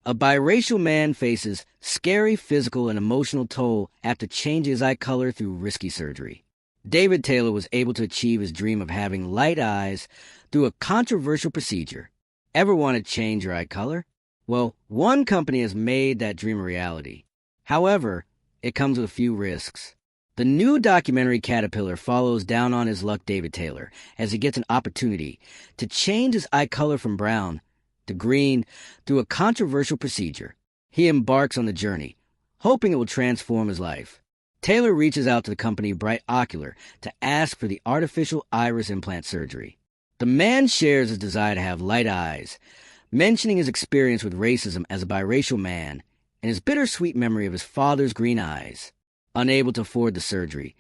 A biracial man faces scary physical and emotional toll after changing his eye color through risky surgery. David Taylor was able to achieve his dream of having light eyes through a controversial procedure. Ever wanted to change your eye color? Well, one company has made that dream a reality. However, it comes with a few risks. The new documentary Caterpillar follows down on his luck David Taylor as he gets an opportunity to change his eye color from brown to green through a controversial procedure. He embarks on the journey, hoping it will transform his life. Taylor reaches out to the company Brightocular to ask for the artificial iris implant surgery. The man shares his desire to have light eyes, mentioning his experience with racism as a biracial man and his bittersweet memory of his father's green eyes. Unable to afford the surgery,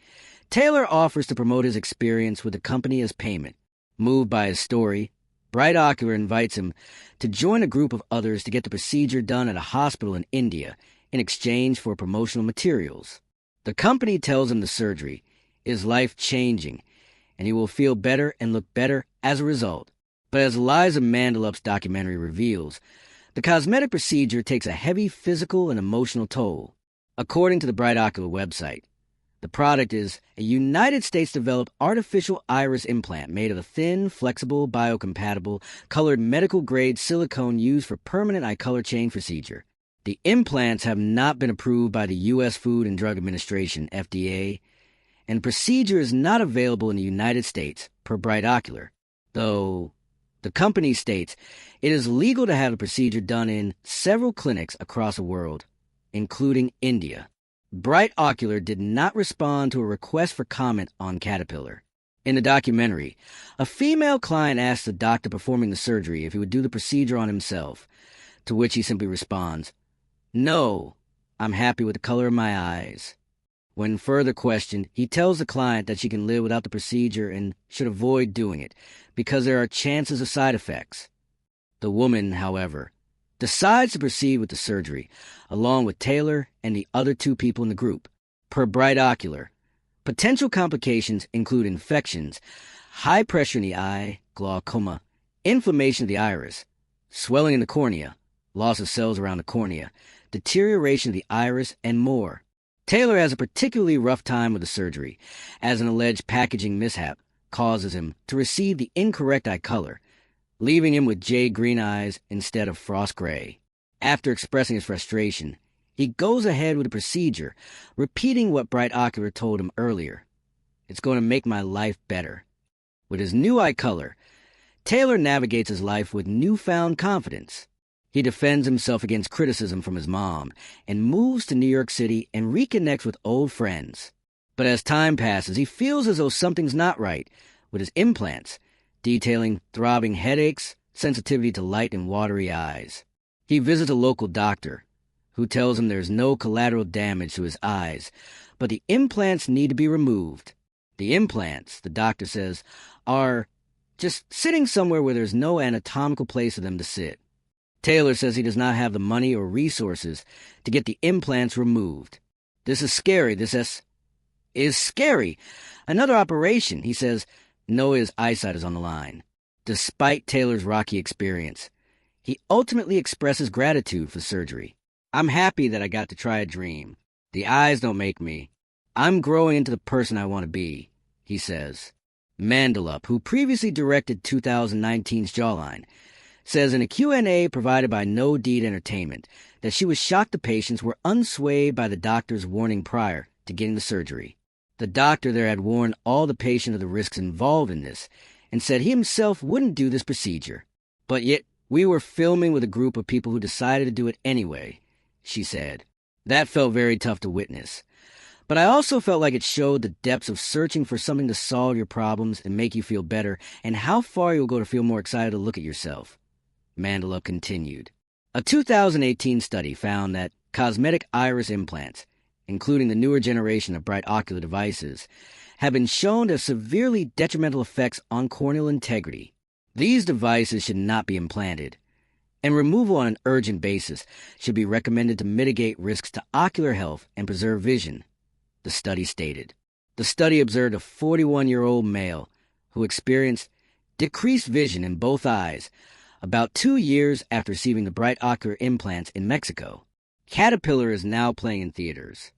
Taylor offers to promote his experience with the company as payment. Moved by his story, Brightocular invites him to join a group of others to get the procedure done at a hospital in India in exchange for promotional materials. The company tells him the surgery is life-changing and he will feel better and look better as a result. But as Liza Mandelup's documentary reveals, the cosmetic procedure takes a heavy physical and emotional toll. According to the Brightocular website, the product is a United States-developed artificial iris implant made of a thin, flexible, biocompatible, colored medical-grade silicone used for permanent eye color change procedure. The implants have not been approved by the U.S. Food and Drug Administration, FDA, and the procedure is not available in the United States, per Brightocular, though the company states it is legal to have the procedure done in several clinics across the world, including India. Brightocular did not respond to a request for comment on Caterpillar. In the documentary, a female client asked the doctor performing the surgery if he would do the procedure on himself, to which he simply responds, "No, I'm happy with the color of my eyes." When further questioned, he tells the client that she can live without the procedure and should avoid doing it because there are chances of side effects. The woman, however, decides to proceed with the surgery, along with Taylor and the other two people in the group. Per Brightocular, potential complications include infections, high pressure in the eye, glaucoma, inflammation of the iris, swelling in the cornea, loss of cells around the cornea, deterioration of the iris, and more. Taylor has a particularly rough time with the surgery, as an alleged packaging mishap causes him to receive the incorrect eye color, leaving him with jade green eyes instead of frost gray. After expressing his frustration, he goes ahead with the procedure, repeating what Brightocular told him earlier. "It's going to make my life better." With his new eye color, Taylor navigates his life with newfound confidence. He defends himself against criticism from his mom and moves to New York City and reconnects with old friends. But as time passes, he feels as though something's not right with his implants, detailing throbbing headaches, sensitivity to light, and watery eyes. He visits a local doctor, who tells him there's no collateral damage to his eyes, but the implants need to be removed. The implants, the doctor says, are just sitting somewhere where there's no anatomical place for them to sit. Taylor says he does not have the money or resources to get the implants removed. "This is scary. This is scary. Another operation," he says. No, his eyesight is on the line. Despite Taylor's rocky experience, he ultimately expresses gratitude for surgery. "I'm happy that I got to try a dream. The eyes don't make me. I'm growing into the person I want to be," he says. Mandelup, who previously directed 2019's Jawline, says in a Q&A provided by No Deed Entertainment that she was shocked the patients were unswayed by the doctor's warning prior to getting the surgery. The doctor there had warned all the patients of the risks involved in this and said he himself wouldn't do this procedure. "But yet we were filming with a group of people who decided to do it anyway," she said. "That felt very tough to witness. But I also felt like it showed the depths of searching for something to solve your problems and make you feel better and how far you'll go to feel more excited to look at yourself," Mandelup continued. A 2018 study found that cosmetic iris implants, including the newer generation of Brightocular devices, have been shown to have severely detrimental effects on corneal integrity. These devices should not be implanted, and removal on an urgent basis should be recommended to mitigate risks to ocular health and preserve vision, the study stated. The study observed a 41-year-old male who experienced decreased vision in both eyes about 2 years after receiving the brightocular implants in Mexico. Caterpillar is now playing in theaters.